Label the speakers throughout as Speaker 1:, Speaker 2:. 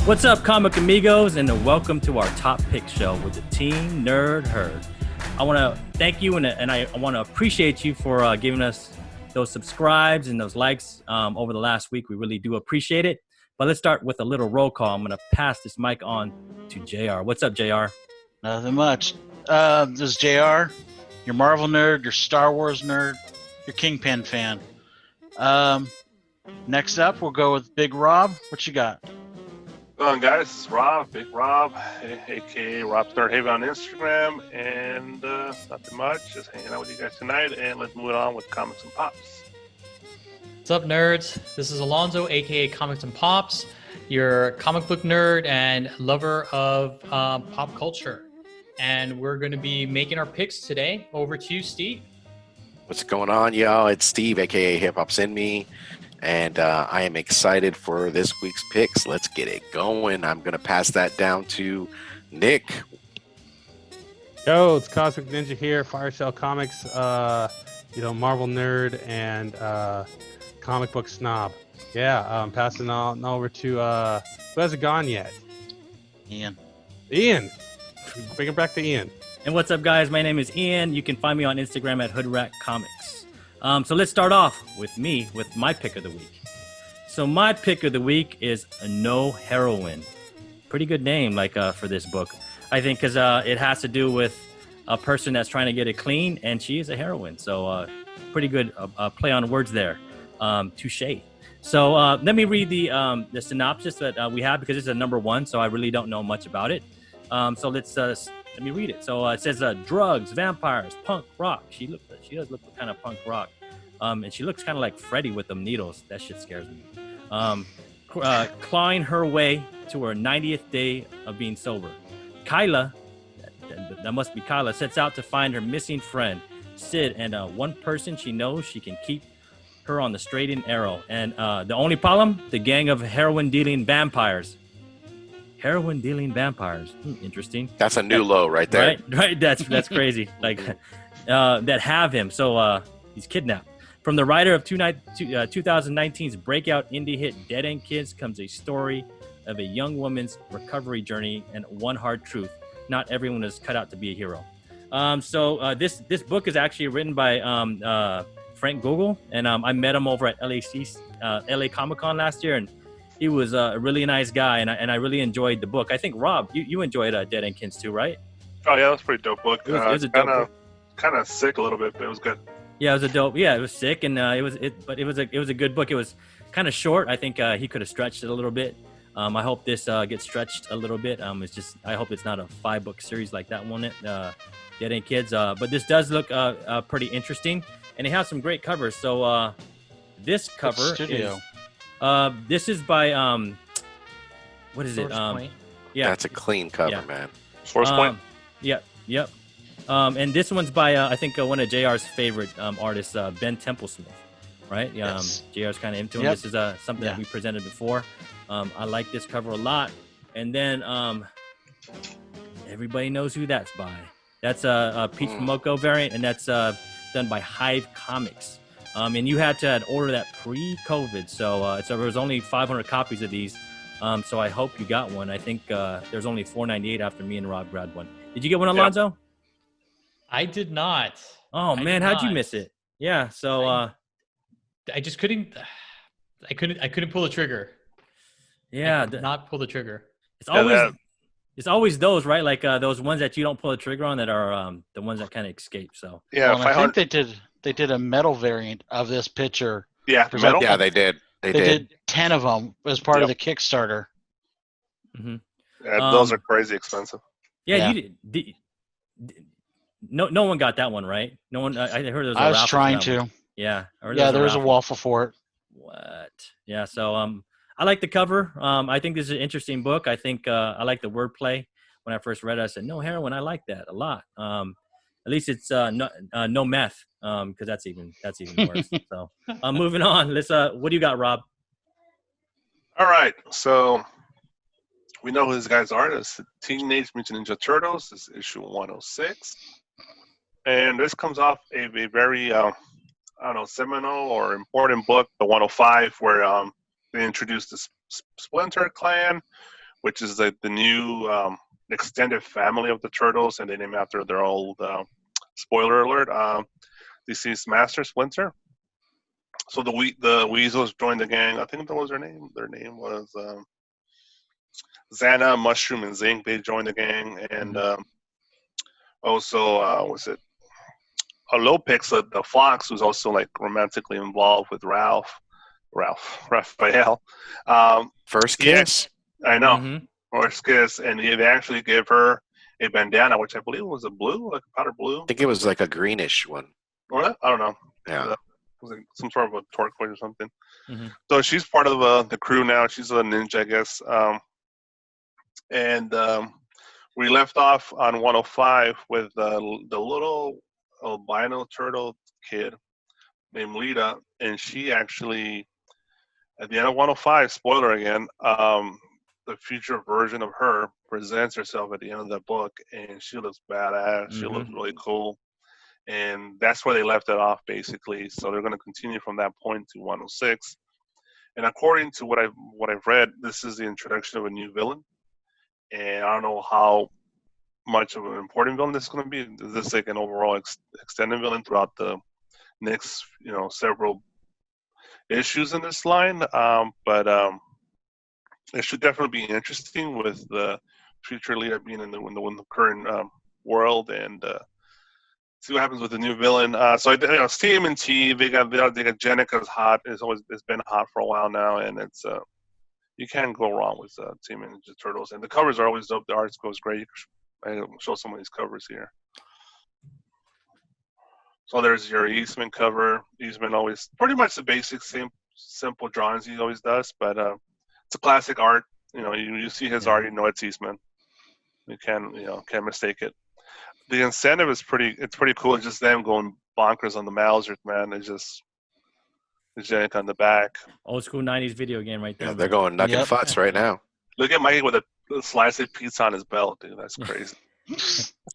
Speaker 1: What's up, comic amigos, and welcome to our top pick show with the Team Nerd Herd. I want to thank you, and I want to appreciate you for giving us those subscribes and those likes over the last week. We really do appreciate it. But let's start with a little roll call. I'm going to pass this mic on to JR. What's up, JR?
Speaker 2: Nothing much. This is JR, your Marvel nerd, your Star Wars nerd, your Kingpin fan. Next up, we'll go with Big Rob. What you got?
Speaker 3: Hello, guys. This is Rob, Big Rob, aka Rob Star Haven on Instagram, and nothing much. Just hanging out with you guys tonight, and let's move on with Comics and Pops.
Speaker 4: What's up, nerds? This is Alonzo, aka Comics and Pops, your comic book nerd and lover of pop culture. And we're going to be making our picks today. Over to you, Steve.
Speaker 5: What's going on, y'all? It's Steve, aka Hip Hop's in Me. And I am excited for this week's picks. Let's get it going. I'm going to pass that down to Nick.
Speaker 6: Yo, it's Cosmic Ninja here, Fireshell Comics, Marvel nerd and comic book snob. Yeah, I'm passing on over to, who hasn't gone yet?
Speaker 2: Ian.
Speaker 6: Bring it back to Ian.
Speaker 1: And what's up, guys? My name is Ian. You can find me on Instagram at HoodRatComics. So let's start off with me with my pick of the week. So my pick of the week is No Heroine. Pretty good name, for this book, I think, because it has to do with a person that's trying to get it clean, and she is a heroine. So pretty good play on words there. Touche. So let me read the synopsis that we have, because it's a number one, so I really don't know much about it. So let me read it. So it says drugs, vampires, punk rock. She does look kind of punk rock. And she looks kind of like Freddy with them needles. That shit scares me. Clawing her way to her 90th day of being sober. Kyla, that must be Kyla, sets out to find her missing friend, Sid, and one person she knows she can keep her on the straight and narrow. And the only problem, the gang of heroin-dealing vampires. Heroin-dealing vampires. Interesting.
Speaker 5: That's a new low right there.
Speaker 1: Right. That's crazy. That have him. So he's kidnapped. From the writer of 2019's breakout indie hit Dead End Kids comes a story of a young woman's recovery journey and one hard truth: not everyone is cut out to be a hero. This book is actually written by Frank Gogol, and I met him over at LA Comic Con last year, and he was a really nice guy, and I really enjoyed the book. I think, Rob, you enjoyed Dead End Kids too, right?
Speaker 3: Oh yeah, that's a pretty dope book.
Speaker 1: It was a dope book.
Speaker 3: Kind of sick a little bit, but it was good.
Speaker 1: Yeah, it was a dope. Yeah, it was sick, and it was a good book. It was kind of short. I think he could have stretched it a little bit. I hope this gets stretched a little bit. I hope it's not a 5-book series like that one, Dead End Kids. But this does look pretty interesting, and it has some great covers. So this cover is this is by what is it? Yeah,
Speaker 5: That's a clean cover, man.
Speaker 3: Source Point.
Speaker 1: Yep. And this one's by I think one of JR's favorite artists, Ben Templesmith, right?
Speaker 2: Yes.
Speaker 1: JR's kind of into him.
Speaker 2: Yep.
Speaker 1: This is something that we presented before. I like this cover a lot. And then everybody knows who that's by. That's a Peach Momoko variant, and that's done by Hive Comics. And you had to order that pre-COVID, so there was only 500 copies of these. So I hope you got one. I think there's only 498 after me and Rob grabbed one. Did you get one, Alonzo?
Speaker 4: Yep. I did not.
Speaker 1: Oh man, how'd you miss it? Yeah, so
Speaker 4: I just couldn't. I couldn't pull the trigger.
Speaker 1: Yeah,
Speaker 4: I could not pull the trigger.
Speaker 1: It's always those, right? Like those ones that you don't pull the trigger on that are the ones that kind of escape. So
Speaker 3: Yeah,
Speaker 2: Well, I think they did a metal variant of this picture.
Speaker 3: Yeah,
Speaker 2: metal.
Speaker 5: Yeah, they did. They
Speaker 2: did 10 of them as part of the Kickstarter.
Speaker 1: Mm-hmm.
Speaker 3: Yeah, those are crazy expensive.
Speaker 1: Yeah, you did. No one got that one, right? No one. I heard there was.
Speaker 2: I was trying to.
Speaker 1: One. Yeah.
Speaker 2: There was a waffle for it.
Speaker 1: What? Yeah. So I like the cover. I think this is an interesting book. I think I like the wordplay. When I first read it, I said, "No heroin." I like that a lot. At least it's no meth, because that's even worse. So moving on. Let's. What do you got, Rob?
Speaker 3: All right, so we know who these guys are. It's Teenage Mutant Ninja Turtles. This is issue 106. And this comes off a very, seminal or important book, the 105, where they introduced the Splinter Clan, which is the new extended family of the Turtles, and they named after their old. Spoiler alert: deceased Master Splinter. So the Weasels joined the gang. I think that was their name. Their name was Xana, Mushroom, and Zinc. They joined the gang, and also was it Lopix, the fox, was also like romantically involved with Raphael.
Speaker 5: First kiss.
Speaker 3: I know,
Speaker 1: Mhm.
Speaker 3: first kiss, and they actually gave her a bandana, which I believe was a blue, like a powder blue.
Speaker 5: I think it was like a greenish one.
Speaker 3: Or I don't know.
Speaker 5: Yeah.
Speaker 3: Was it some sort of a turquoise or something?
Speaker 1: Mhm.
Speaker 3: So she's part of the crew now. She's a ninja, I guess. And we left off on 105 with the little albino turtle kid named Lita, and she actually, at the end of 105, spoiler again, the future version of her presents herself at the end of the book, and she looks badass. She looks really cool. And that's where they left it off, basically. So they're going to continue from that point to 106. And according to what I've read, this is the introduction of a new villain. And I don't know how much of an important villain this is going to be. Is this like an overall extended villain throughout the next, several issues in this line? But it should definitely be interesting with the future leader being in the current world, and see what happens with the new villain. So it's TMNT. They got Jenica's hot. It's been hot for a while now, and it's you can't go wrong with Team Ninja Turtles. And the covers are always dope. The art goes great. I show some of these covers here. So there's your Eastman cover. Eastman always pretty much the basic same simple drawings he always does, but it's a classic art. You see his art, you know it's Eastman. You can't mistake it. The incentive is pretty cool. It's just them going bonkers on the Mauser, man. It's just the jank on the back.
Speaker 1: Old school 90s video game right there.
Speaker 5: Yeah, they're going knuckin' futz right now.
Speaker 3: Look at Mikey with a slice of pizza on his belt, dude. That's crazy.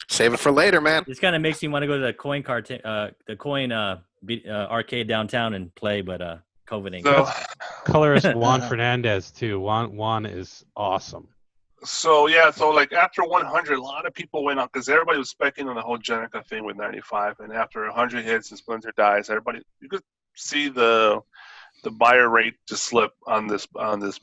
Speaker 5: Save it for later, man.
Speaker 1: This kind of makes me want to go to the coin arcade downtown and play, but COVID ain't.
Speaker 3: So,
Speaker 6: Colorist Juan Fernandez too. Juan is awesome.
Speaker 3: So like after 100, a lot of people went up because everybody was specking on the whole Jenica thing with 95, and after 100 hits and Splinter dies, you could see the buyer rate just slip on this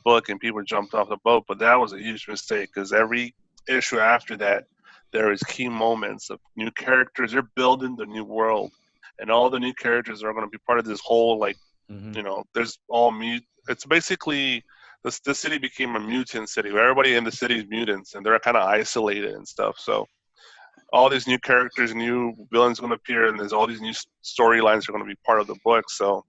Speaker 3: book, and people jumped off the boat. But that was a huge mistake because every issue after that, there is key moments of new characters. They're building the new world, and all the new characters are going to be part of this whole there's all it's basically. The city became a mutant city where everybody in the city is mutants, and they're kind of isolated and stuff. So all these new characters, new villains are going to appear, and there's all these new storylines are going to be part of the book. So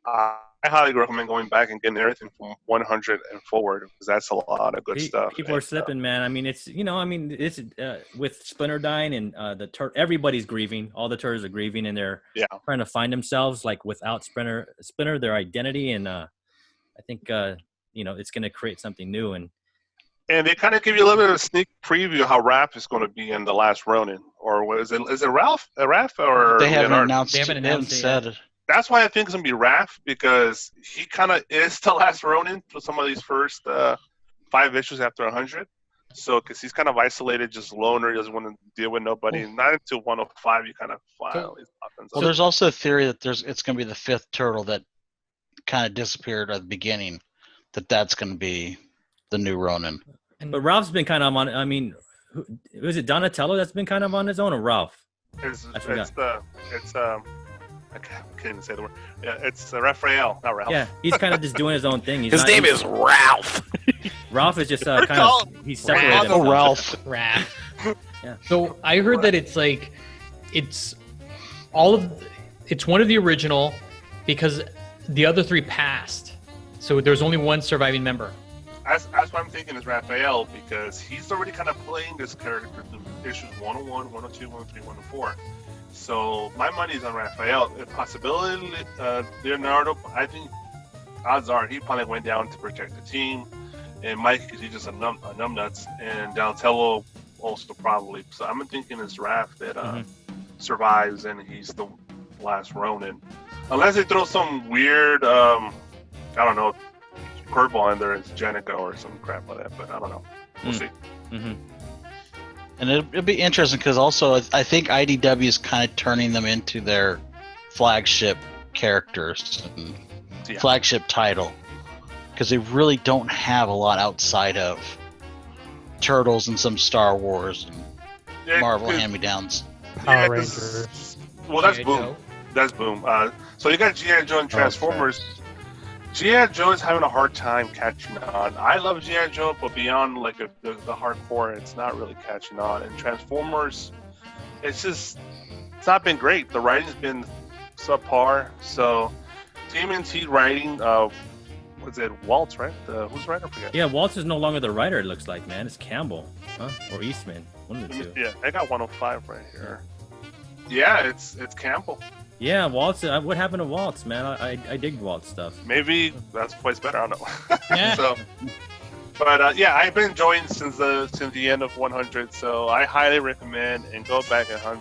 Speaker 3: I highly recommend going back and getting everything from 100 and forward, because that's a lot of good stuff.
Speaker 1: People are slipping, man. I mean, it's with Splinter dying and everybody's grieving. All the turtles are grieving, and they're trying to find themselves like without Splinter, their identity, and I think it's going to create something new, and
Speaker 3: they kind of give you a little bit of a sneak preview of how Raph is going to be in The Last Ronin, or is it Raph or
Speaker 2: they haven't
Speaker 3: Leonardo?
Speaker 2: announced.
Speaker 4: They haven't announced it.
Speaker 3: That's why I think it's going to be Raph, because he kind of is The Last Ronin for some of these first 5 issues after 100. So, because he's kind of isolated, just loner, he doesn't want to deal with nobody. Not until 105, you kind of finally happens.
Speaker 2: Well, there's also a theory that it's going to be the 5th turtle that kind of disappeared at the beginning. That's going to be the new Ronin.
Speaker 1: But Ralph's been kind of on. I mean, was it Donatello that's been kind of on his own, or Ralph?
Speaker 3: I can't even say the word. Yeah, it's Raphael, not Ralph.
Speaker 1: Yeah, he's kind of just doing his own thing.
Speaker 5: His name is Ralph.
Speaker 1: Ralph is just he's separated.
Speaker 2: Ralph.
Speaker 1: Yeah.
Speaker 4: So I heard that it's one of the original, because the other 3 passed. So there's only one surviving member.
Speaker 3: That's what I'm thinking is Raphael, because he's already kind of playing this character through issues 101, 102, 103, 104. So my money's on Raphael. A possibility, Leonardo, I think odds are he probably went down to protect the team. And Mike, because he's just a numbnuts. And Donatello also probably. So I'm thinking it's Raph that survives, and he's the last Ronin. Unless they throw some weird, I don't know, curveball in there is Jenica or some crap like that, but I don't know. We'll see.
Speaker 1: Mm-hmm.
Speaker 2: And it'll be interesting because also I think IDW is kind of turning them into their flagship characters and flagship title, because they really don't have a lot outside of Turtles and some Star Wars and Marvel hand-me-downs.
Speaker 6: Power Rangers.
Speaker 3: Well, that's
Speaker 4: G.I.
Speaker 3: Boom.
Speaker 4: Joe.
Speaker 3: That's Boom. So you got G.I. Joe and Transformers. G.I. Joe is having a hard time catching on. I love G.I. Joe, but beyond like the hardcore, it's not really catching on. And Transformers, it's not been great. The writing's been subpar. So TMNT writing, what's it, Waltz, right? Who's the writer? I forget.
Speaker 1: Yeah, Waltz is no longer the writer, it looks like, man. It's Campbell, huh? Or Eastman. One of the two.
Speaker 3: Yeah, I got 105 right here. Yeah, it's Campbell.
Speaker 1: Yeah, Waltz. What happened to Waltz, man? I dig Waltz stuff.
Speaker 3: Maybe that's why it's better. I don't know.
Speaker 4: Yeah.
Speaker 3: So, but yeah, I've been enjoying since the end of 100. So I highly recommend and go back and hunt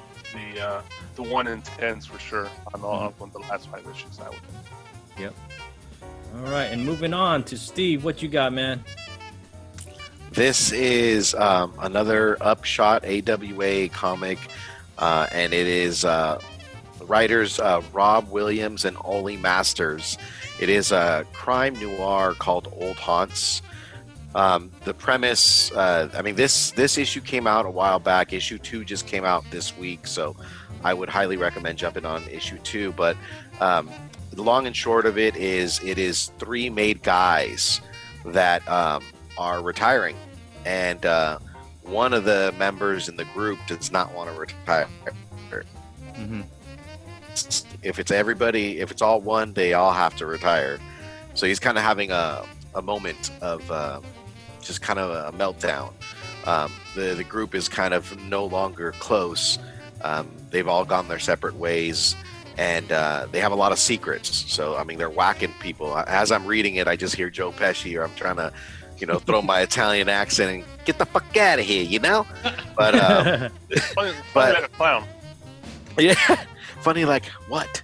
Speaker 3: the 1 in 10s for sure on on the last 5 issues. I would.
Speaker 1: Yep. All right, and moving on to Steve. What you got, man?
Speaker 5: This is another Upshot AWA comic, and it is writers Rob Williams and Ollie Masters. It is a crime noir called Old Haunts. The premise, this issue came out a while back. Issue 2 just came out this week, so I would highly recommend jumping on issue 2. But the long and short of it is 3 made guys that are retiring, and one of the members in the group does not want to retire.
Speaker 1: Mm-hmm.
Speaker 5: If it's all one, they all have to retire. So he's kind of having a moment of just kind of a meltdown. The group is kind of no longer close. They've all gone their separate ways, and they have a lot of secrets. So I mean, they're whacking people. As I'm reading it, I just hear Joe Pesci, or I'm trying to, throw my Italian accent and get the fuck out of here, But
Speaker 3: Funny like a clown.
Speaker 5: yeah. Funny like what?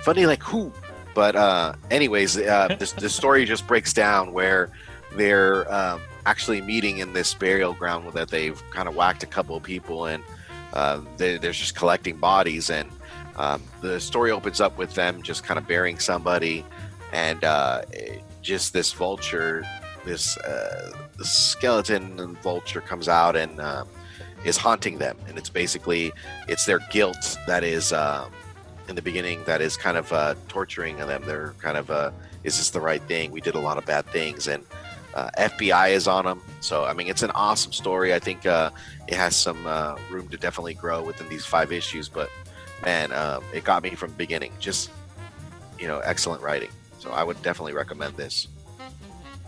Speaker 5: Funny like who? But anyways, the story just breaks down where they're actually meeting in this burial ground that they've kind of whacked a couple of people, and they're just collecting bodies. And the story opens up with them just kind of burying somebody, and just this vulture, this skeleton vulture comes out and is haunting them, and it's their guilt that is in the beginning that is kind of torturing them. They're kind of is this the right thing? We did a lot of bad things, and FBI is on them. So I mean, it's an awesome story. I think it has some room to definitely grow within these 5 issues, but man, it got me from the beginning. Just excellent writing. So I would definitely recommend this.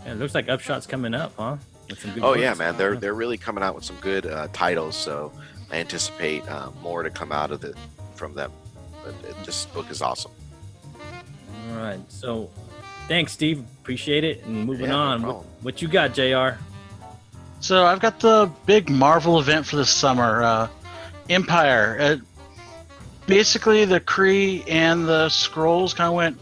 Speaker 1: Yeah, it looks like Upshot's coming up, huh? With some good
Speaker 5: Oh yeah,
Speaker 1: books.
Speaker 5: man, they're really coming out with some good titles. So I anticipate more to come out of from them. But this book is awesome.
Speaker 1: All right, so thanks, Steve. Appreciate it. And moving
Speaker 5: Yeah, no
Speaker 1: on,
Speaker 5: problem.
Speaker 1: what you got, JR?
Speaker 2: So I've got the big Marvel event for this summer, Empire. Basically, the Kree and the Skrulls kind of went,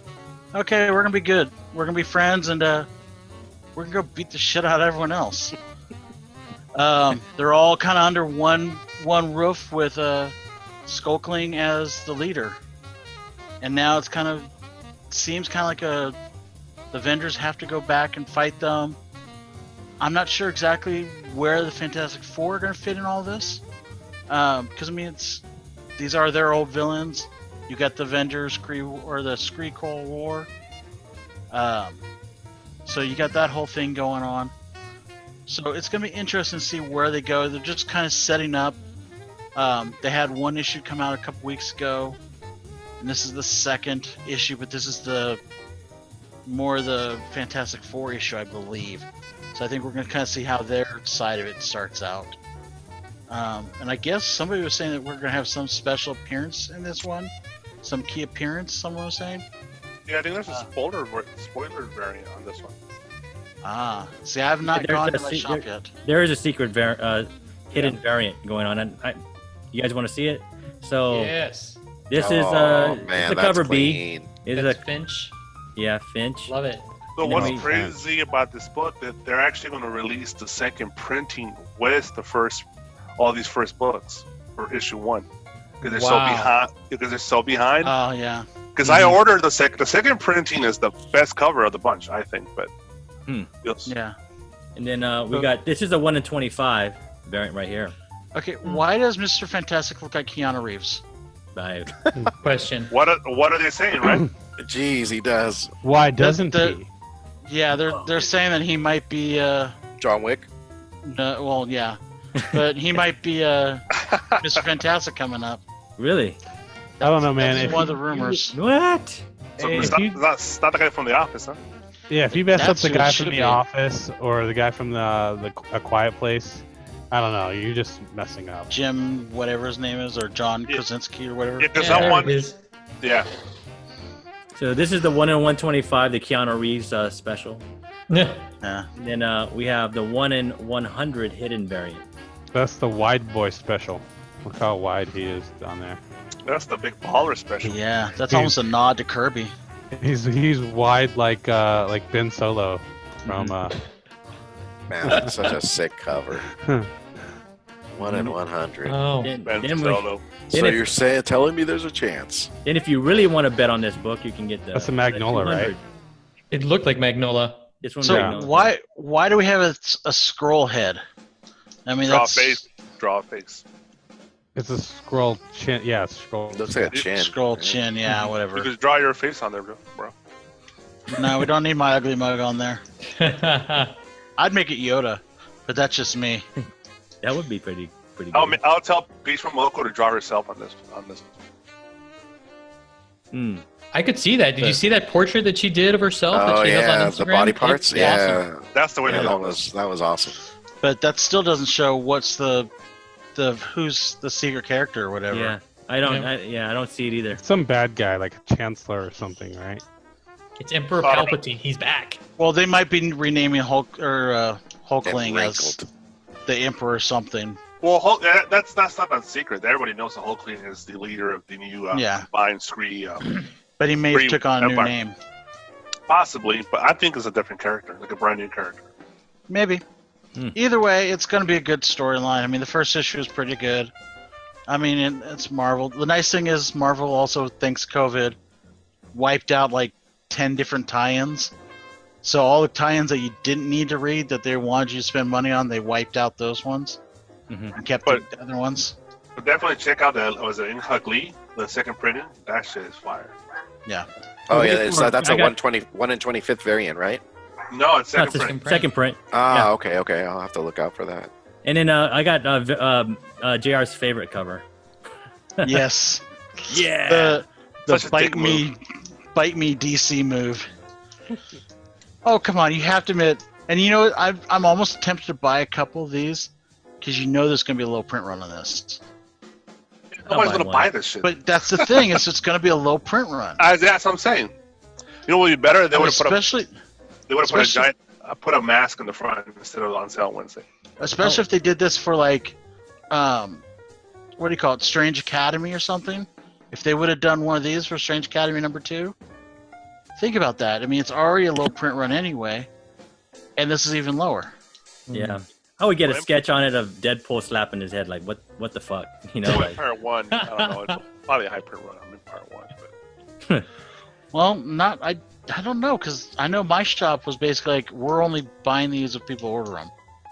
Speaker 2: okay, we're gonna be good. We're gonna be friends, and we're gonna go beat the shit out of everyone else. They're all kind of under one roof with Skulkling as the leader, and now it's seems like the Avengers have to go back and fight them. I'm not sure exactly where the Fantastic Four are going to fit in all this, because I mean these are their old villains. You got the Avengers the Skrull War. So you got that whole thing going on. So it's going to be interesting to see where they go. They're just kind of setting up. They had 1 issue come out a couple weeks ago, and this is the 2nd issue, but this is the Fantastic Four issue, I believe. So I think we're going to kind of see how their side of it starts out. And I guess somebody was saying that we're going to have some special appearance in this one. Some key appearance, someone was saying.
Speaker 3: Yeah, I think there's a spoiler variant on this one.
Speaker 2: See, I have not
Speaker 1: There's
Speaker 2: gone
Speaker 1: a
Speaker 2: to my shop yet.
Speaker 1: There is a secret hidden variant going on, and you guys want to see it? So
Speaker 4: Yes.
Speaker 1: this is
Speaker 5: man,
Speaker 1: it's the
Speaker 5: that's
Speaker 1: cover
Speaker 5: clean.
Speaker 1: B. Is
Speaker 4: That's
Speaker 1: a
Speaker 4: Finch.
Speaker 1: yeah, Finch.
Speaker 4: Love it.
Speaker 3: So
Speaker 1: And then
Speaker 3: what's
Speaker 1: we-
Speaker 3: crazy about this book that they're actually going to release the second printing with all these first books for issue 1 because they're so behind. Because they're so behind.
Speaker 2: Oh yeah.
Speaker 3: Because I ordered the second printing is the best cover of the bunch, I think. But yes.
Speaker 2: Yeah.
Speaker 1: And then we got this is a 1 in 25 variant right here.
Speaker 2: Okay. Why does Mr. Fantastic look like Keanu Reeves?
Speaker 4: Question.
Speaker 3: What are they saying, right?
Speaker 5: Jeez, he does.
Speaker 6: Why doesn't
Speaker 2: the-
Speaker 6: he?
Speaker 2: Yeah, they're saying that he might be.
Speaker 5: John Wick.
Speaker 2: Well, yeah, but he might be Mr. Fantastic coming up.
Speaker 1: Really?
Speaker 6: I don't know, man.
Speaker 2: That's
Speaker 6: If
Speaker 2: one of the
Speaker 6: you-
Speaker 2: rumors.
Speaker 1: What?
Speaker 3: So
Speaker 6: Hey,
Speaker 3: it's
Speaker 6: if you-
Speaker 3: not the guy from The Office, huh?
Speaker 6: Yeah, if you mess up
Speaker 2: That's
Speaker 6: the
Speaker 2: who it
Speaker 6: guy
Speaker 2: should
Speaker 6: from
Speaker 2: be.
Speaker 6: The Office or the guy from the A Quiet Place, I don't know. You're just messing up.
Speaker 2: Jim, whatever his name is, or John Krasinski or whatever.
Speaker 3: Yeah, because
Speaker 4: Yeah,
Speaker 3: that
Speaker 4: there
Speaker 3: one.
Speaker 4: it is.
Speaker 3: Yeah.
Speaker 1: So this is the 1 in 125, the Keanu Reeves special.
Speaker 4: Yeah.
Speaker 2: Yeah.
Speaker 1: And then we have the 1 in 100 hidden variant.
Speaker 6: That's the wide boy special. Look how wide he is down there.
Speaker 3: That's the big baller special.
Speaker 2: Yeah, that's almost a nod to Kirby.
Speaker 6: He's wide like Ben Solo from
Speaker 5: Man, that's such a sick cover. 1 in 100.
Speaker 4: Oh.
Speaker 1: Then,
Speaker 3: Ben
Speaker 1: then, we,
Speaker 3: Solo.
Speaker 5: So
Speaker 1: if-
Speaker 5: you're telling me there's a chance?
Speaker 1: then if you really want to bet on this book, you can get the.
Speaker 6: That's a Magnola,
Speaker 1: the
Speaker 6: right?
Speaker 1: 200.
Speaker 4: It looked like Magnola.
Speaker 1: This one.
Speaker 2: So
Speaker 1: Magnola.
Speaker 2: why do we have a scroll head? I mean,
Speaker 3: Draw a
Speaker 2: that's
Speaker 3: face. Draw a face.
Speaker 6: it's a scroll chin. Yeah, it's scroll.
Speaker 5: Looks like a chin.
Speaker 2: scroll
Speaker 5: Yeah.
Speaker 2: chin. Yeah,
Speaker 3: You
Speaker 2: whatever.
Speaker 3: just draw your face on there, bro.
Speaker 2: No, we don't need my ugly mug on there. I'd make it Yoda, but that's just me.
Speaker 1: That would be pretty good.
Speaker 3: I'll tell Peach from Loco to draw herself on this.
Speaker 1: Hmm.
Speaker 4: I could see that. Did you see that portrait that she did of herself that
Speaker 5: Oh
Speaker 4: she has
Speaker 5: yeah,
Speaker 4: on Instagram?
Speaker 5: the body
Speaker 4: It's
Speaker 5: parts.
Speaker 4: awesome.
Speaker 5: Yeah,
Speaker 3: That's the way
Speaker 5: yeah,
Speaker 3: to
Speaker 5: that
Speaker 3: go.
Speaker 5: was awesome.
Speaker 2: But that still doesn't show what's the who's the secret character or whatever.
Speaker 1: Yeah. I don't.
Speaker 4: Yeah.
Speaker 1: I don't see it either.
Speaker 6: Some bad guy like a chancellor or something, right?
Speaker 4: It's Emperor Palpatine. He's back.
Speaker 2: Well, they might be renaming Hulk or
Speaker 5: And
Speaker 2: Hulkling as
Speaker 5: wrinkled.
Speaker 2: the Emperor or something.
Speaker 3: Well, that's not a secret. Everybody knows that Hulkling is the leader of the new
Speaker 2: Yeah.
Speaker 3: combined Scree.
Speaker 2: But he may have
Speaker 3: Green
Speaker 2: took on a new
Speaker 3: Empire.
Speaker 2: name.
Speaker 3: Possibly, but I think it's a different character, like a brand new character.
Speaker 2: Maybe. Either way, it's going to be a good storyline. I mean, the first issue is pretty good. I mean, it's Marvel. The nice thing is Marvel also, thanks to COVID, wiped out like 10 different tie-ins. So all the tie-ins that you didn't need to read that they wanted you to spend money on, they wiped out those ones
Speaker 1: Mhm.
Speaker 2: and kept
Speaker 3: But-
Speaker 2: the other ones.
Speaker 3: But definitely check out In Hug Lee, the second printing. That shit is fire.
Speaker 5: Oh yeah, that's
Speaker 1: I
Speaker 5: a
Speaker 1: got-
Speaker 5: 1 in 25th variant, right?
Speaker 3: No, it's
Speaker 1: That's
Speaker 3: second
Speaker 1: the
Speaker 3: print.
Speaker 1: second print.
Speaker 5: Ah,
Speaker 1: Yeah.
Speaker 5: okay. I'll have to look out for that.
Speaker 1: And then I got JR's favorite cover.
Speaker 2: Yes.
Speaker 1: Yeah.
Speaker 2: The
Speaker 3: Such a
Speaker 2: bite
Speaker 3: dick
Speaker 2: me DC move. Oh, come on, you have to admit. And you know what? I'm almost tempted to buy a couple of these because you know there's going to be a low print run on this.
Speaker 3: Nobody's
Speaker 1: buy
Speaker 3: gonna
Speaker 1: one.
Speaker 3: buy this shit.
Speaker 2: But that's the thing, is it's going to be a low print run.
Speaker 3: That's what I'm saying. You know what would be better? They would have put
Speaker 2: especially
Speaker 3: a giant, put a mask in the front instead of on sale Wednesday.
Speaker 2: especially if they did this for like, what do you call it, Strange Academy or something. If they would have done one of these for Strange Academy #2, think about that. I mean, it's already a low print run anyway, and this is even lower.
Speaker 1: Yeah. I would get a sketch on it of Deadpool slapping his head like, what the fuck? You know, like,
Speaker 3: Part 1, I don't know. It's probably a high print run. I'm in part 1, but
Speaker 2: Well, I don't know, because I know my shop was basically like, we're only buying these if people order them.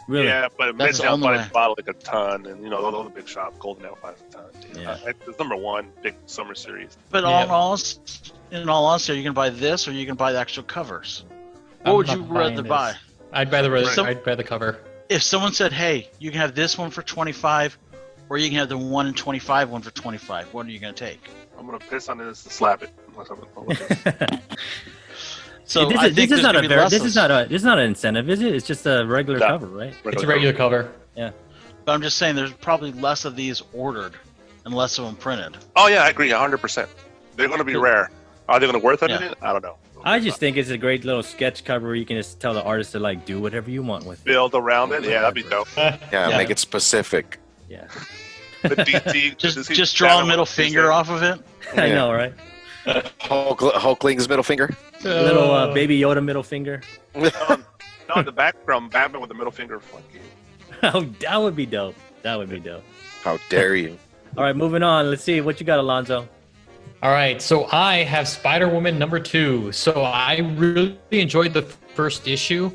Speaker 1: really.
Speaker 3: yeah, but
Speaker 2: That's the
Speaker 3: Midtown
Speaker 2: only way.
Speaker 3: bought like a ton, and you know, all the big shop, Golden Nail buys a ton.
Speaker 1: Yeah.
Speaker 3: It's #1 big summer series.
Speaker 2: But
Speaker 4: Yeah.
Speaker 2: in all honesty, you can buy this or you can buy the actual covers. What
Speaker 4: I'm
Speaker 2: would
Speaker 4: not
Speaker 2: you
Speaker 4: buying
Speaker 2: rather
Speaker 4: this.
Speaker 2: buy?
Speaker 4: I'd rather
Speaker 2: Some-
Speaker 4: I'd buy the cover.
Speaker 2: If someone said, hey, you can have this one for 25, or you can have the 1 in 25 one for 25, what are you going to take?
Speaker 3: I'm gonna piss on this and slap it.
Speaker 2: So
Speaker 1: this
Speaker 2: I
Speaker 1: is,
Speaker 2: think
Speaker 1: this is
Speaker 2: there's
Speaker 1: not
Speaker 2: gonna
Speaker 1: a
Speaker 2: be
Speaker 1: very,
Speaker 2: less
Speaker 1: this
Speaker 2: of-
Speaker 1: is not an incentive, is it? It's just a regular
Speaker 3: No.
Speaker 1: cover, right?
Speaker 4: It's a regular cover.
Speaker 2: But I'm just saying there's probably less of these ordered and less of them printed.
Speaker 3: Oh yeah, I agree, 100%. They're gonna be rare. Are they gonna worth it?
Speaker 2: Yeah.
Speaker 3: I don't know.
Speaker 1: I just think it's a great little sketch cover where you can just tell the artist to like do whatever you want with it.
Speaker 3: build around it. Yeah, that'd be dope.
Speaker 5: Yeah, make it specific.
Speaker 1: Yeah.
Speaker 3: The DT,
Speaker 2: Just draw a middle finger off of it.
Speaker 1: I
Speaker 5: Yeah.
Speaker 1: know, right?
Speaker 5: Hulkling's middle finger.
Speaker 1: Little baby Yoda middle finger.
Speaker 3: No, in the background, Batman with the middle finger. Fuck you.
Speaker 1: Oh, that would be dope. That would be dope.
Speaker 5: How dare you?
Speaker 1: All right, moving on. Let's see what you got, Alonzo.
Speaker 4: All right, so I have Spider-Woman #2. So I really enjoyed the first issue,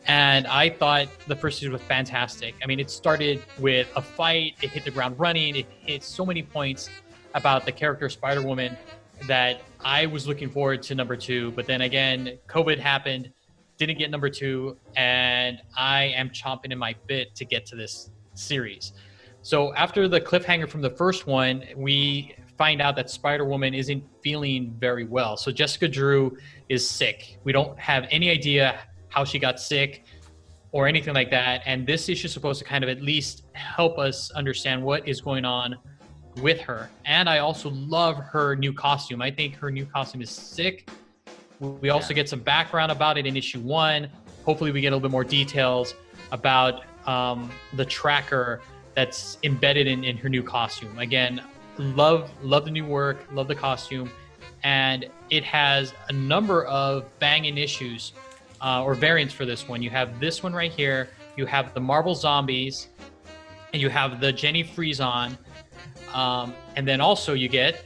Speaker 4: and I thought the first issue was fantastic. I mean, it started with a fight, it hit the ground running, it hit so many points about the character Spider-Woman that I was looking forward to #2. But then again, COVID happened, didn't get #2, and I am chomping in my bit to get to this series. So after the cliffhanger from the first one, we find out that Spider-Woman isn't feeling very well. So Jessica Drew is sick. We don't have any idea how she got sick or anything like that. And this issue is supposed to kind of at least help us understand what is going on with her. And I also love her new costume. I think her new costume is sick. We also get some background about it in issue 1. Hopefully we get a little bit more details about the tracker that's embedded in her new costume. Again, love the new work, love the costume, and it has a number of banging issues or variants for this one. You have this one right here, you have the Marvel Zombies, and you have the Jenny Frieson, and then also you get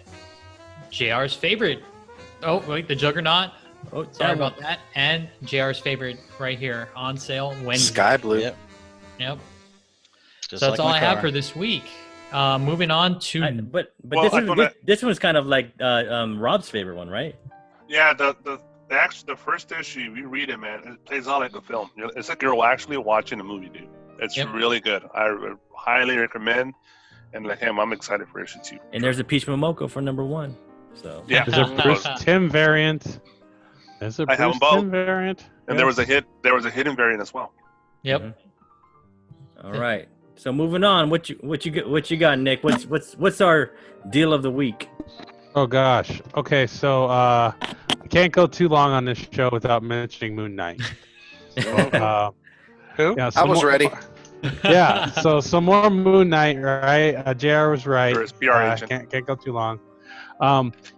Speaker 4: JR's favorite. Oh, wait, the Juggernaut. Oh, sorry about that. And JR's favorite right here on sale Wednesday.
Speaker 5: Sky Blue.
Speaker 4: Yep.
Speaker 7: Just
Speaker 4: So that's
Speaker 7: like
Speaker 4: all
Speaker 7: my
Speaker 4: I have
Speaker 7: car.
Speaker 4: for this week. Moving on to
Speaker 1: But
Speaker 3: Well, I thought
Speaker 1: this one's kind of like Rob's favorite one, right?
Speaker 3: Yeah, the first issue, we read it, man. It plays out like a film. You know, it's like you're actually watching a movie, dude. It's
Speaker 4: Yep.
Speaker 3: really good. I highly recommend. And like him, I'm excited for issue 2.
Speaker 1: And there's a Peach Momoko for #1. So
Speaker 3: Yeah,
Speaker 6: There's a Bruce Tim variant. There's a
Speaker 3: I have
Speaker 6: Bruce
Speaker 3: them both.
Speaker 6: Tim variant.
Speaker 3: and there was a hidden variant as well.
Speaker 4: Yep.
Speaker 1: Mhm. All right. So moving on, what you got, Nick? What's our deal of the week?
Speaker 6: Oh gosh. Okay, so I can't go too long on this show without mentioning Moon Knight.
Speaker 2: Who?
Speaker 6: Yeah,
Speaker 5: I
Speaker 6: some
Speaker 5: was
Speaker 6: more-
Speaker 5: ready.
Speaker 6: Yeah, so some more Moon Knight, right? JR was right.
Speaker 3: There is PR agent.
Speaker 6: Can't go too long.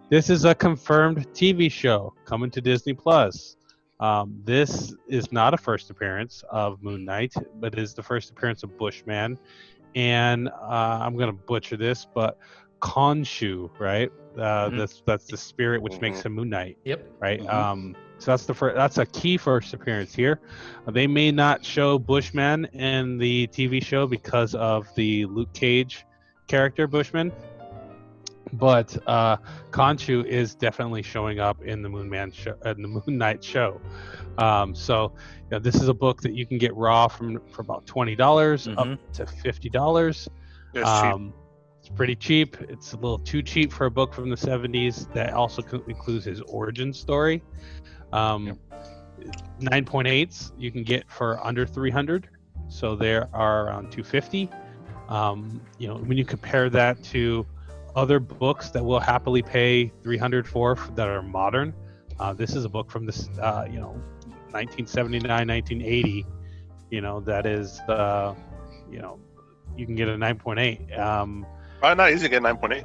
Speaker 6: This is a confirmed TV show coming to Disney Plus. This is not a first appearance of Moon Knight, but is the first appearance of Bushman. And I'm gonna butcher this, but Khonshu, right? That's the spirit which makes him Moon Knight,
Speaker 4: Yep.
Speaker 6: right? So that's that's a key first appearance here. They may not show Bushman in the TV show because of the Luke Cage character Bushman, but Khonshu is definitely showing up in the Moon Knight show. So this is a book that you can get raw for about $20 up to $50.
Speaker 3: It's cheap.
Speaker 6: It's pretty cheap. It's a little too cheap for a book from the 70s that also includes his origin story. 9.8s you can get for under 300, so there are around 250. When you compare that to other books that will happily pay 300 for that are modern, this is a book from this 1979, 1980. That is you can get a 9.8.
Speaker 3: Probably not easy to get 9.8.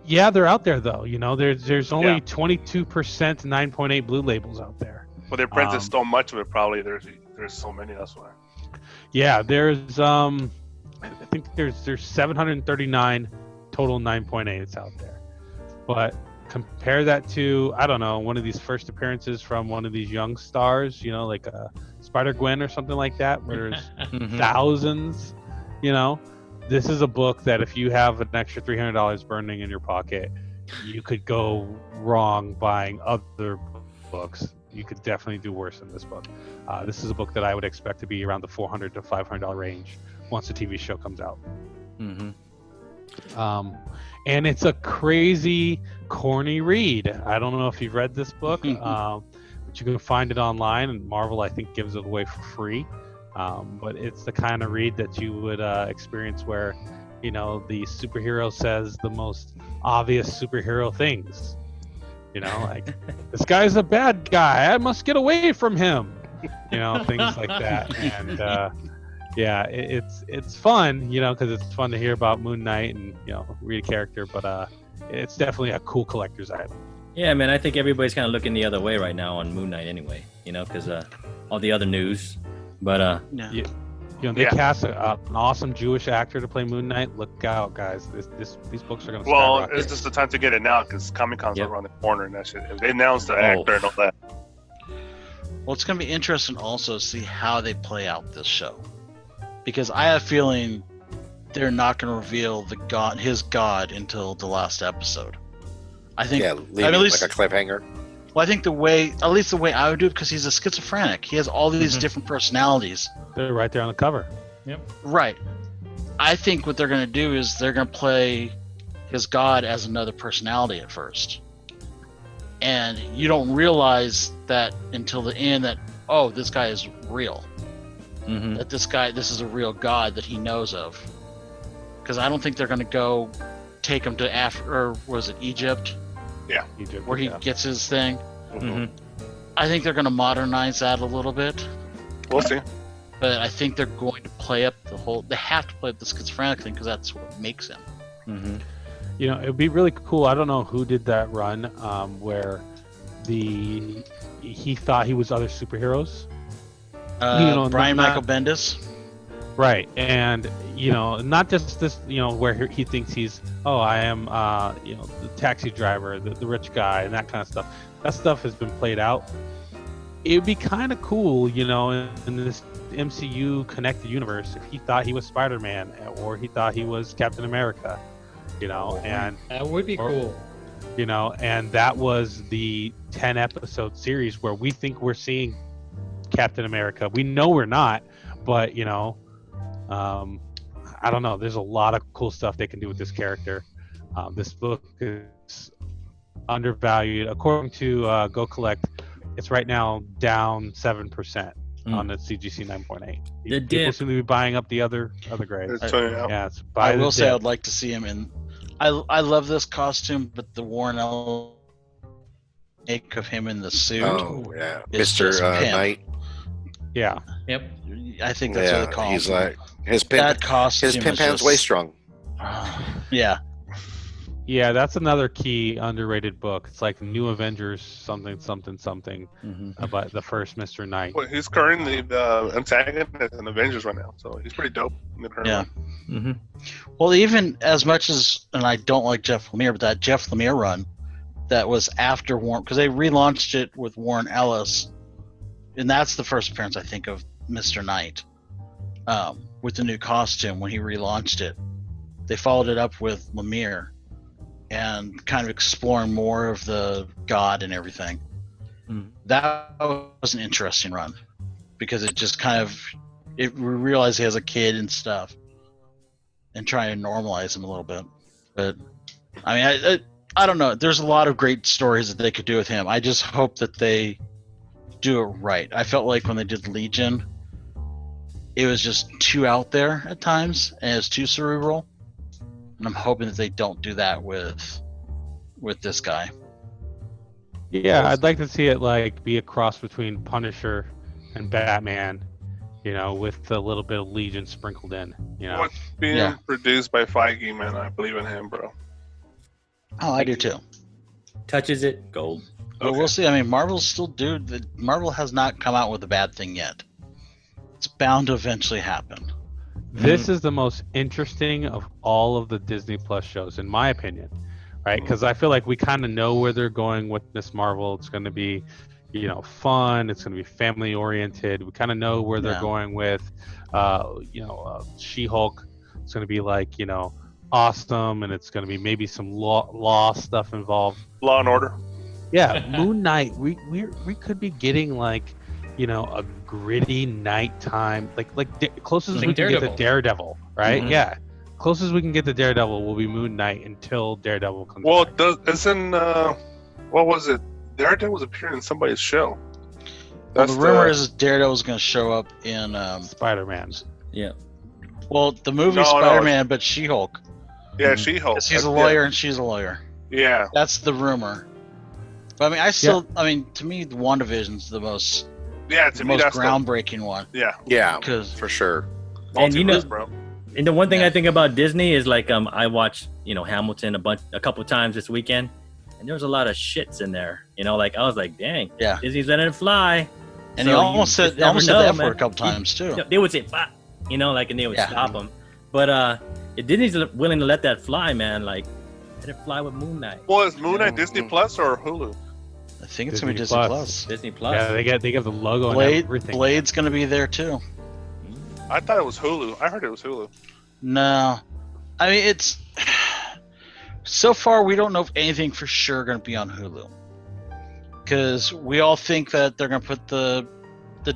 Speaker 6: Yeah, they're out there though. There's only
Speaker 3: Yeah.
Speaker 6: 22% 9.8 blue labels out there.
Speaker 3: But they printed so much of it. Probably there's so many. That's why.
Speaker 6: Yeah, there's I think there's 739 total 9.8s out there. But compare that to, I don't know, one of these first appearances from one of these young stars, like Spider-Gwen or something like that, where there's thousands. This is a book that if you have an extra $300 burning in your pocket, you could go wrong buying other books. You could definitely do worse than this book. This is a book that I would expect to be around the $400 to $500 range once the TV show comes out. And it's a crazy, corny read. I don't know if you've read this book, but you can find it online, and Marvel, I think, gives it away for free. But it's the kind of read that you would experience where, the superhero says the most obvious superhero things. Like, this guy's a bad guy, I must get away from him. Things like that. And it's fun, because it's fun to hear about Moon Knight and read a character. But it's definitely a cool collector's item.
Speaker 1: Yeah, man, I think everybody's kind of looking the other way right now on Moon Knight anyway, because all the other news. But
Speaker 2: Yeah.
Speaker 6: They cast an awesome Jewish actor to play Moon Knight. Look out, guys! These books are going to
Speaker 3: Well,
Speaker 6: skyrocket.
Speaker 3: it's just the time to get it now because Comic Con's
Speaker 1: Yep.
Speaker 3: around the corner and that shit. If they announce the actor and all that,
Speaker 2: Well, it's going to be interesting also to see how they play out this show, because I have a feeling they're not going to reveal his god until the last episode. I think.
Speaker 5: Yeah, leave
Speaker 2: at
Speaker 5: it
Speaker 2: least,
Speaker 5: like a cliffhanger.
Speaker 2: well, I think at least the way I would do it, because he's a schizophrenic. He has all these different personalities.
Speaker 6: They're right there on the cover.
Speaker 2: Right. I think what they're going to do is they're going to play his god as another personality at first. And you don't realize that until the end that, oh, this guy is real. That this is a real god that he knows of. Because I don't think they're going to go take him to Africa, or was it Egypt,
Speaker 6: Egypt,
Speaker 2: where he gets his thing.
Speaker 1: Mhm.
Speaker 2: I think they're going to modernize that a little bit.
Speaker 3: we'll see.
Speaker 2: But I think they're going to play up they have to play up the schizophrenic thing because that's what makes him.
Speaker 6: It'd be really cool. I don't know who did that run where he thought he was other superheroes.
Speaker 2: Brian
Speaker 6: not-
Speaker 2: Michael Bendis.
Speaker 6: Right, and not just this, where he thinks he's, I am, the taxi driver, the rich guy, and that kind of stuff. That stuff has been played out. It would be kind of cool, in this MCU connected universe, if he thought he was Spider-Man or he thought he was Captain America, and
Speaker 4: That would be cool.
Speaker 6: and that was the 10 episode series where we think we're seeing Captain America. We know we're not, but I don't know. There's a lot of cool stuff they can do with this character. This book is undervalued. According to Go Collect, it's right now down 7% on the CGC 9.8.
Speaker 1: The
Speaker 6: People
Speaker 1: dip.
Speaker 6: seem to be buying up the other grades.
Speaker 3: It's turning out.
Speaker 6: Yeah, it's
Speaker 2: I will say
Speaker 6: dip.
Speaker 2: I'd like to see him in. I love this costume, but the Warren Ellis make of him in the suit.
Speaker 5: Oh yeah,
Speaker 2: It's
Speaker 5: Mr.
Speaker 2: just pimp.
Speaker 5: Knight.
Speaker 6: Yeah.
Speaker 4: Yep.
Speaker 2: I think that's what they call
Speaker 5: he's
Speaker 2: him.
Speaker 5: like his pimp.
Speaker 2: That costume.
Speaker 5: His pimp
Speaker 2: is
Speaker 5: hand's
Speaker 2: just-
Speaker 5: way strong.
Speaker 2: Yeah.
Speaker 6: Yeah, that's another key underrated book. It's like New Avengers something about the first Mr. Knight.
Speaker 3: Well, he's currently the antagonist in Avengers right now, so he's pretty dope in the current
Speaker 2: Yeah.
Speaker 3: one.
Speaker 2: Well, even as much as, and I don't like Jeff Lemire, but that Jeff Lemire run that was after Warren, because they relaunched it with Warren Ellis, and that's the first appearance I think of Mr. Knight, with the new costume when he relaunched it. They followed it up with Lemire and kind of exploring more of the god and everything. That was an interesting run because it just kind of we realized he has a kid and stuff, and trying to normalize him a little bit. But I mean, I don't know. There's a lot of great stories that they could do with him. I just hope that they do it right. I felt like when they did Legion, it was just too out there at times, and it was too cerebral. And I'm hoping that they don't do that with this guy.
Speaker 6: Yeah, I'd like to see it like be a cross between Punisher and Batman, with a little bit of Legion sprinkled in.
Speaker 3: What's being produced by Feige, man? I believe in him, bro.
Speaker 2: Oh, I do too.
Speaker 1: Touches it, gold.
Speaker 2: But we'll see. I mean, Marvel's still Marvel has not come out with a bad thing yet. It's bound to eventually happen.
Speaker 6: This is the most interesting of all of the Disney Plus shows, in my opinion, right? Because I feel like we kind of know where they're going with Miss Marvel. It's going to be, fun. It's going to be family oriented. We kind of know where they're going with, She-Hulk. It's going to be like, awesome, and it's going to be maybe some law stuff involved.
Speaker 3: Law and Order.
Speaker 6: Yeah, Moon Knight. We could be getting like, a gritty nighttime, closest
Speaker 4: Like
Speaker 6: we can get to
Speaker 4: Daredevil.
Speaker 6: Daredevil, right?
Speaker 1: Mhm.
Speaker 6: Yeah, closest we can get to Daredevil will be Moon Knight until Daredevil comes.
Speaker 3: Well,
Speaker 6: back.
Speaker 3: isn't what was it? Daredevil was appearing in somebody's show.
Speaker 2: Well, the rumor is Daredevil's going to show up in
Speaker 6: Spider-Man.
Speaker 1: Yeah.
Speaker 2: well, the movie
Speaker 3: No,
Speaker 2: Spider-Man, but She-Hulk.
Speaker 3: yeah, She-Hulk.
Speaker 2: He's a lawyer and she's a lawyer.
Speaker 3: Yeah.
Speaker 2: That's the rumor. But I mean, to me, the WandaVision's the most
Speaker 3: Yeah, to me
Speaker 2: most
Speaker 3: that's
Speaker 2: groundbreaking one.
Speaker 3: yeah.
Speaker 5: Yeah,
Speaker 2: Because
Speaker 5: for sure.
Speaker 1: And
Speaker 3: Multiverse, bro.
Speaker 1: And the one thing
Speaker 2: Yeah.
Speaker 1: I think about Disney is like I watched Hamilton a couple times this weekend, and there was a lot of shits in there. You know, like I was like, dang,
Speaker 2: Yeah.
Speaker 1: Disney's letting it fly.
Speaker 2: And
Speaker 1: So
Speaker 2: he almost
Speaker 1: you
Speaker 2: said
Speaker 1: just never
Speaker 2: the
Speaker 1: know,
Speaker 2: F word
Speaker 1: man.
Speaker 2: a couple times too.
Speaker 1: You know, they would say, bah, you know, like, and they would
Speaker 2: Yeah.
Speaker 1: stop them. But if Disney's willing to let that fly, man, like, let it fly with Moon Knight.
Speaker 3: Well, is Moon Knight Disney Plus or Hulu?
Speaker 2: I think it's gonna be
Speaker 6: Disney
Speaker 2: Disney
Speaker 6: Plus.
Speaker 2: Plus.
Speaker 1: Disney Plus.
Speaker 6: Yeah, they get the logo and everything.
Speaker 2: Blade's gonna be there too.
Speaker 3: I thought it was Hulu. I heard it was Hulu.
Speaker 2: No, I mean it's. So far, we don't know if anything for sure going to be on Hulu, because we all think that they're going to put the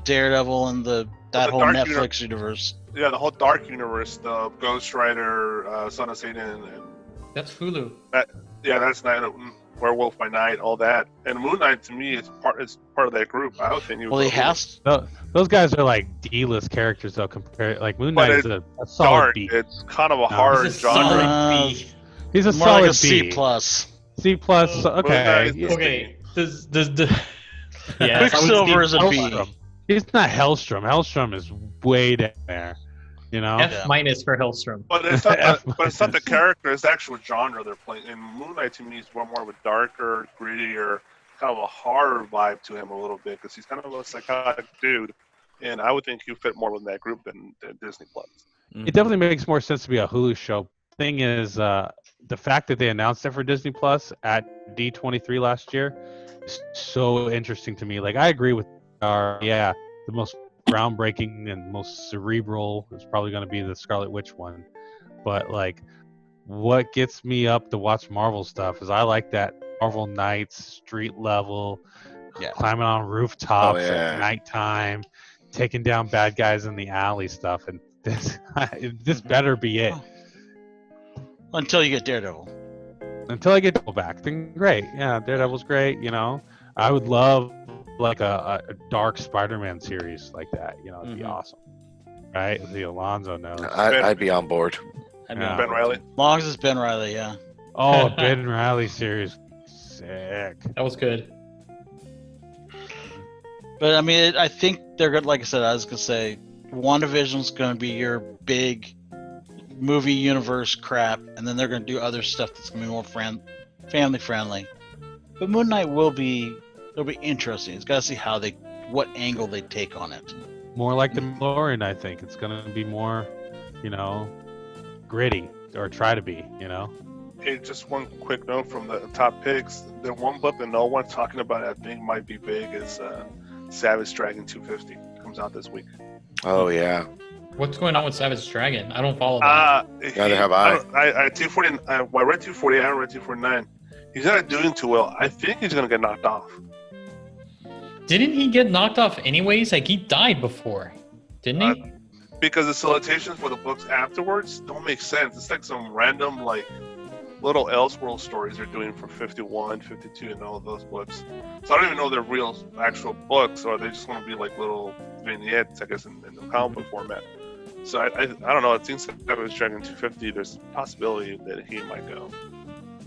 Speaker 2: Daredevil and that
Speaker 3: the
Speaker 2: whole
Speaker 3: Dark
Speaker 2: Netflix universe.
Speaker 3: Yeah, the whole Dark Universe, the Ghost Rider, Son of Satan, and
Speaker 4: That's Hulu.
Speaker 3: that's Night, Werewolf by Night, all that. And Moon Knight to me is part of that group. I would think he was.
Speaker 2: Well, he has.
Speaker 6: No, those guys are like D-list characters though. Compared, like Moon
Speaker 3: But
Speaker 6: Knight is
Speaker 3: it's
Speaker 6: a solid
Speaker 3: dark.
Speaker 6: B.
Speaker 3: It's kind of a hard
Speaker 4: He's a
Speaker 3: genre.
Speaker 4: solid B.
Speaker 6: He's a
Speaker 2: More
Speaker 6: solid
Speaker 2: like a C
Speaker 6: B.
Speaker 2: plus.
Speaker 6: C plus. Okay.
Speaker 3: Moon Knight
Speaker 4: Okay. Does
Speaker 1: Yeah,
Speaker 2: Quicksilver is a B.
Speaker 6: Hellstrom. He's not Hellstrom. Hellstrom is way down there. You know.
Speaker 4: F minus for Hellstrom?
Speaker 3: But it's not. But it's not the character. It's the actual genre they're playing. And Moon Knight to me is more of a darker, grittier, kind of a horror vibe to him a little bit because he's kind of a psychotic dude. And I would think he fit more with that group than Disney Plus.
Speaker 6: It definitely makes more sense to be a Hulu show. Thing is, the fact that they announced it for Disney Plus at D23 last year is so interesting to me. Like, I agree with the most groundbreaking and most cerebral is probably going to be the Scarlet Witch one. But like, what gets me up to watch Marvel stuff is I like that Marvel Knights street level, climbing on rooftops at nighttime, taking down bad guys in the alley stuff, and this better be it.
Speaker 2: Until you get Daredevil.
Speaker 6: Until I get Daredevil back, then great. Yeah, Daredevil's great. You know, I would love like a dark Spider-Man series like that. You know, it'd be awesome, right? The Alonzo knows.
Speaker 5: I'd be on board.
Speaker 3: Ben Reilly.
Speaker 2: As long as it's Ben Reilly, yeah.
Speaker 6: Oh, Ben Reilly series, sick.
Speaker 4: That was good.
Speaker 2: But I mean, I think they're good. Like I said, I was gonna say, WandaVision's gonna be your big movie universe crap, and then they're gonna do other stuff that's gonna be more family friendly. But Moon Knight it'll be interesting. It's gotta see what angle they take on it.
Speaker 6: More like the Mandalorian, I think. It's gonna be more, gritty, or try to be,
Speaker 3: Hey, just one quick note from the top picks. The one book that no one's talking about I think might be big is Savage Dragon 250. Comes out this week.
Speaker 5: Oh yeah.
Speaker 4: What's going on with Savage Dragon? I don't follow that.
Speaker 5: Neither have I.
Speaker 3: I 240. I read 240. I haven't read 249. He's not doing too well. I think he's gonna get knocked off.
Speaker 4: Didn't he get knocked off anyways? Like, he died before, didn't he?
Speaker 3: Because the solitations for the books afterwards don't make sense. It's like some random little Elseworld stories they're doing for 51, 52, and all of those books. So I don't even know they're real actual books, or they just want to be like little vignettes, I guess, in the comic book format. So I don't know. It seems like Savage Dragon 250. There's a possibility that he might go.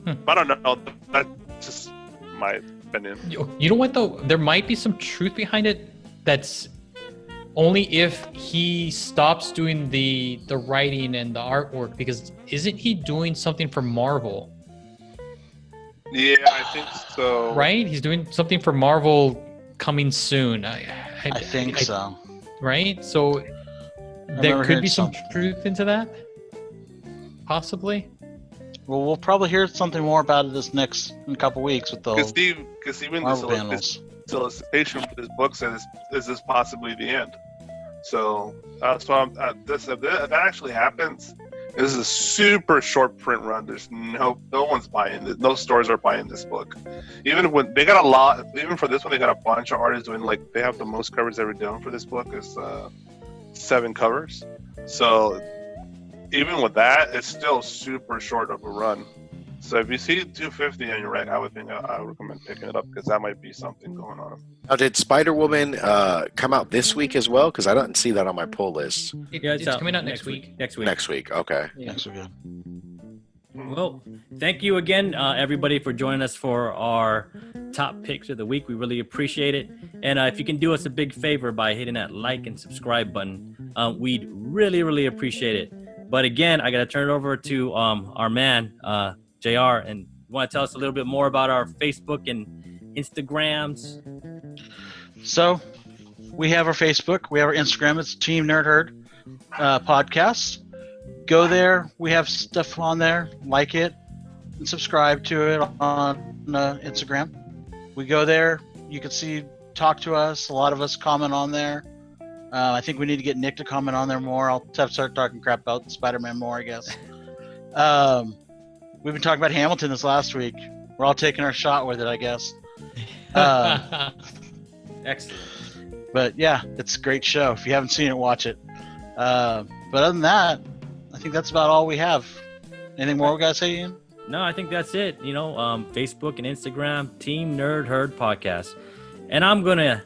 Speaker 3: But I don't know. That's just my opinion.
Speaker 4: You know what though? There might be some truth behind it. That's only if he stops doing the writing and the artwork, because isn't he doing something for Marvel?
Speaker 3: Yeah, I think so.
Speaker 4: Right? He's doing something for Marvel coming soon. I
Speaker 2: think so.
Speaker 4: Right? So there could be some truth into that? Possibly?
Speaker 2: Well, we'll probably hear something more about it in a couple weeks with the
Speaker 3: because even
Speaker 2: Marvel
Speaker 3: the
Speaker 2: panels.
Speaker 3: solicitation for this book says, is this possibly the end? So if that actually happens, this is a super short print run. There's no one's buying this. No stores are buying this book. Even when they got a lot, even for this one, they got a bunch of artists doing they have the most covers ever done for this book is 7 covers. So even with that, it's still super short of a run. So if you see 250 on your rack, I would recommend picking it up because that might be something going on.
Speaker 5: Now, did Spider-Woman come out this week as well? Because I didn't see that on my pull list.
Speaker 4: It's coming out next week.
Speaker 1: Next week.
Speaker 5: Next week, okay.
Speaker 4: Yeah.
Speaker 2: Next week.
Speaker 1: Well, thank you again, everybody, for joining us for our top picks of the week. We really appreciate it. And if you can do us a big favor by hitting that like and subscribe button, we'd really, really appreciate it. But again, I got to turn it over to our man, JR, and want to tell us a little bit more about our Facebook and Instagrams?
Speaker 2: So we have our Facebook, we have our Instagram. It's Team Nerd Herd podcast. Go there. We have stuff on there. Like it and subscribe to it on Instagram. We go there. You can see, talk to us. A lot of us comment on there. I think we need to get Nick to comment on there more. I'll have to start talking crap about Spider-Man more, I guess. We've been talking about Hamilton this last week. We're all taking our shot with it, I guess.
Speaker 1: Excellent.
Speaker 2: But yeah, it's a great show. If you haven't seen it, watch it. But other than that, I think that's about all we have. Anything more we gotta say, Ian?
Speaker 1: No, I think that's it. Facebook and Instagram, Team Nerd Herd podcast. And I'm going to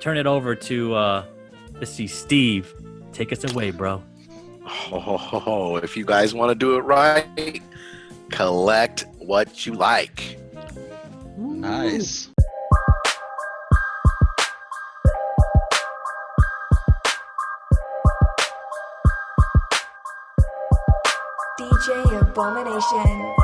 Speaker 1: turn it over to, let's see, Steve. Take us away, bro.
Speaker 5: Oh, if you guys want to do it right, collect what you like.
Speaker 2: Nice.
Speaker 7: DJ Abomination.